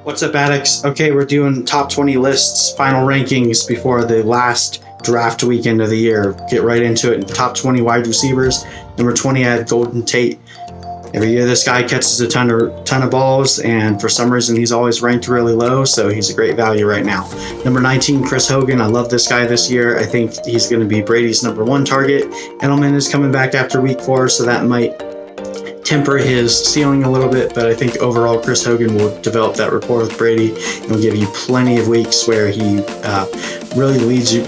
What's up, addicts? Okay, we're doing top 20 lists, final rankings before the last draft weekend of the year. Get right into it. Top 20 wide receivers. Number 20, I had Golden Tate. Every year this guy catches a ton of balls, and for some reason he's always ranked really low, so he's a great value right now. Number 19, Chris Hogan. I love this guy this year. I think he's going to be Brady's number one target. Edelman is coming back after week 4, so that might temper his ceiling a little bit, but I think overall Chris Hogan will develop that rapport with Brady and will give you plenty of weeks where he really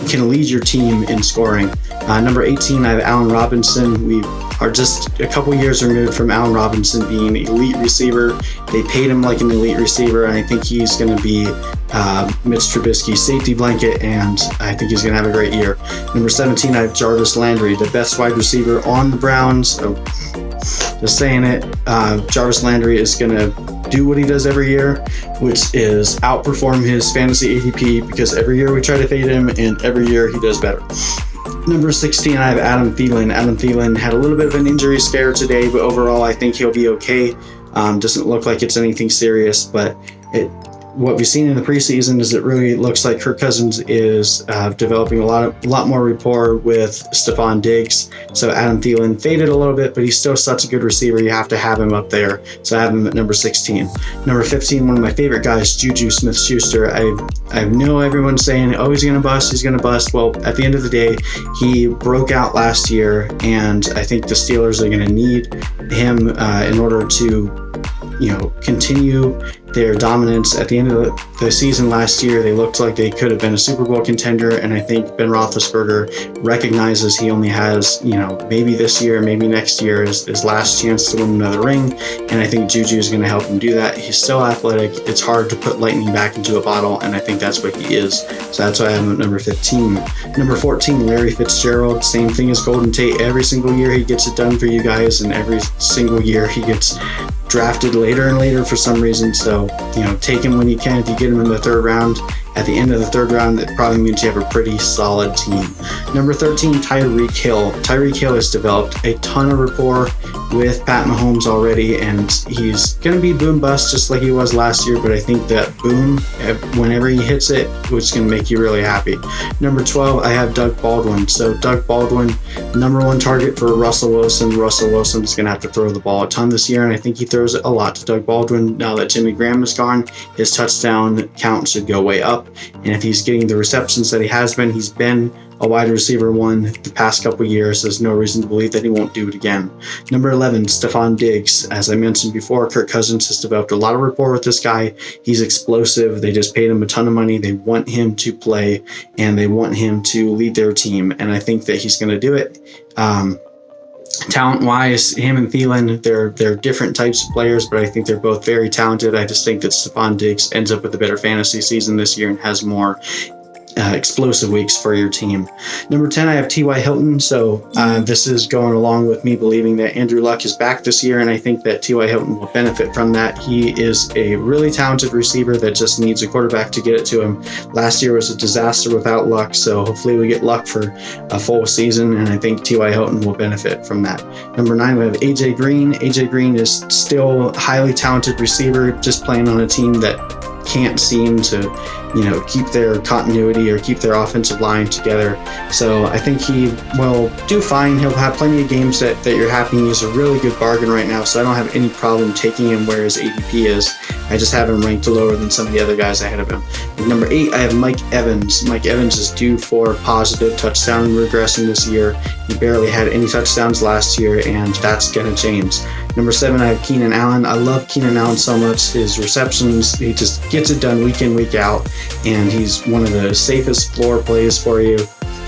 can lead your team in scoring. Number 18, I have Allen Robinson. We are just a couple years removed from Allen Robinson being an elite receiver. They paid him like an elite receiver, and I think he's going to be Mitch Trubisky's safety blanket, and I think he's going to have a great year. Number 17, I have Jarvis Landry, the best wide receiver on the Browns. Just saying it, Jarvis Landry is going to do what he does every year, which is outperform his fantasy ADP, because every year we try to fade him, and every year he does better. Number 16, I have Adam Thielen. Adam Thielen had a little bit of an injury scare today, but overall I think he'll be okay. Doesn't look like it's anything serious, but what we've seen in the preseason is it really looks like Kirk Cousins is developing a lot more rapport with Stephon Diggs. So Adam Thielen faded a little bit, but he's still such a good receiver. You have to have him up there. So I have him at number 16. Number 15, one of my favorite guys, Juju Smith-Schuster. I know everyone's saying, oh, he's going to bust, he's going to bust. Well, at the end of the day, he broke out last year, and I think the Steelers are going to need him in order to continue their dominance. At the end of the season last year, they looked like they could have been a Super Bowl contender, and I think Ben Roethlisberger recognizes he only has, maybe this year, maybe next year is his last chance to win another ring, and I think Juju is going to help him do that. He's still athletic. It's hard to put lightning back into a bottle, and I think that's what he is. So that's why I have him at number 15. Number 14, Larry Fitzgerald. Same thing as Golden Tate. Every single year he gets it done for you guys, and every single year he gets drafted later and later for some reason. So, take him when you can. If you get him in the 3rd round, at the end of the 3rd round, that probably means you have a pretty solid team. Number 13, Tyreek Hill. Tyreek Hill has developed a ton of rapport with Pat Mahomes already, and he's going to be boom bust just like he was last year, but I think that boom, whenever he hits it, it's going to make you really happy. Number 12, I have Doug Baldwin. So Doug Baldwin, number one target for Russell Wilson. Russell Wilson's going to have to throw the ball a ton this year, and I think he throws it a lot to Doug Baldwin. Now that Jimmy Graham is gone, his touchdown count should go way up, and if he's getting the receptions that he's been a wide receiver one the past couple years. There's no reason to believe that he won't do it again. Number 11, Stephon Diggs. As I mentioned before, Kirk Cousins has developed a lot of rapport with this guy. He's explosive. They just paid him a ton of money. They want him to play, and they want him to lead their team, and I think that he's going to do it. Talent-wise, him and Thielen, they're different types of players, but I think they're both very talented. I just think that Stephon Diggs ends up with a better fantasy season this year and has more explosive weeks for your team. Number 10, I have T.Y. Hilton. So this is going along with me believing that Andrew Luck is back this year, and I think that T.Y. Hilton will benefit from that. He is a really talented receiver that just needs a quarterback to get it to him. Last year was a disaster without Luck, so hopefully we get Luck for a full season, and I think T.Y. Hilton will benefit from that. Number 9, we have A.J. Green. A.J. Green is still a highly talented receiver, just playing on a team that can't seem to keep their continuity or keep their offensive line together. So I think he will do fine. He'll have plenty of games that you're happy. He's a really good bargain right now, so I don't have any problem taking him where his ADP is. I just have him ranked lower than some of the other guys ahead of him. At number 8, I have Mike Evans. Mike Evans is due for positive touchdown regression this year. He barely had any touchdowns last year, and that's going to change. Number 7, I have Keenan Allen. I love Keenan Allen so much. His receptions, he just gets it done week in, week out, and he's one of the safest floor plays for you.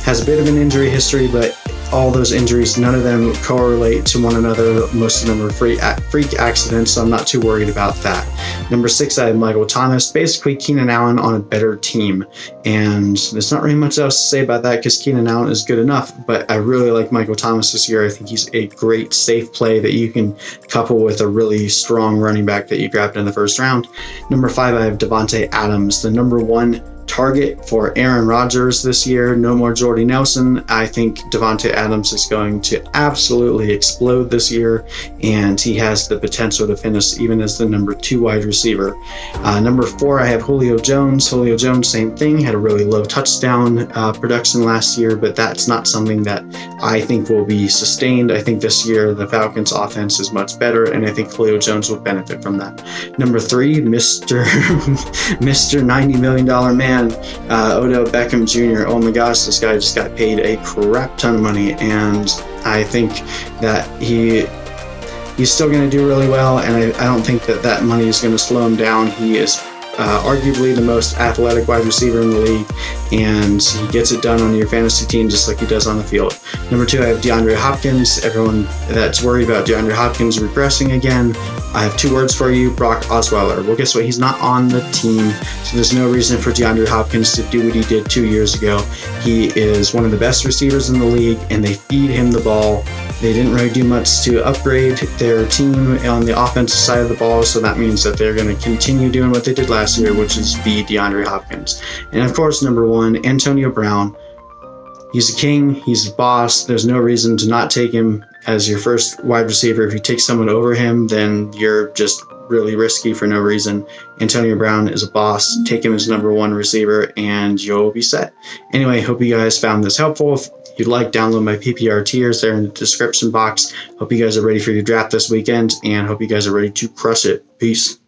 Has a bit of an injury history, but all those injuries, none of them correlate to one another. Most of them are freak accidents, so I'm not too worried about that. Number 6, I have Michael Thomas. Basically, Keenan Allen on a better team. And there's not really much else to say about that because Keenan Allen is good enough, but I really like Michael Thomas this year. I think he's a great safe play that you can couple with a really strong running back that you grabbed in the first round. Number 5, I have Devontae Adams, the number one target for Aaron Rodgers this year. No more Jordy Nelson. I think Devontae Adams is going to absolutely explode this year, and he has the potential to finish even as the number 2 wide receiver. Number 4, I have Julio Jones. Julio Jones, same thing, had a really low touchdown production last year, but that's not something that I think will be sustained. I think this year the Falcons offense is much better, and I think Julio Jones will benefit from that. Number 3, Mr. $90 million man, Odell Beckham Jr. Oh my gosh, this guy just got paid a crap ton of money, and I think that he's still going to do really well, and I don't think that money is going to slow him down. He is arguably the most athletic wide receiver in the league, and he gets it done on your fantasy team just like he does on the field. Number 2, I have DeAndre Hopkins. Everyone that's worried about DeAndre Hopkins regressing again, I have 2 words for you: Brock Osweiler. Well, guess what? He's not on the team, so there's no reason for DeAndre Hopkins to do what he did 2 years ago. He is one of the best receivers in the league, and they feed him the ball. They didn't really do much to upgrade their team on the offensive side of the ball, so that means that they're going to continue doing what they did last year, which is feed DeAndre Hopkins. And of course, number 1, Antonio Brown. He's a king. He's the boss. There's no reason to not take him as your first wide receiver. If you take someone over him, then you're just really risky for no reason. Antonio Brown is a boss. Take him as number 1 receiver, and you'll be set. Anyway, hope you guys found this helpful. If you'd like, download my PPR tiers there in the description box. Hope you guys are ready for your draft this weekend, and hope you guys are ready to crush it. Peace.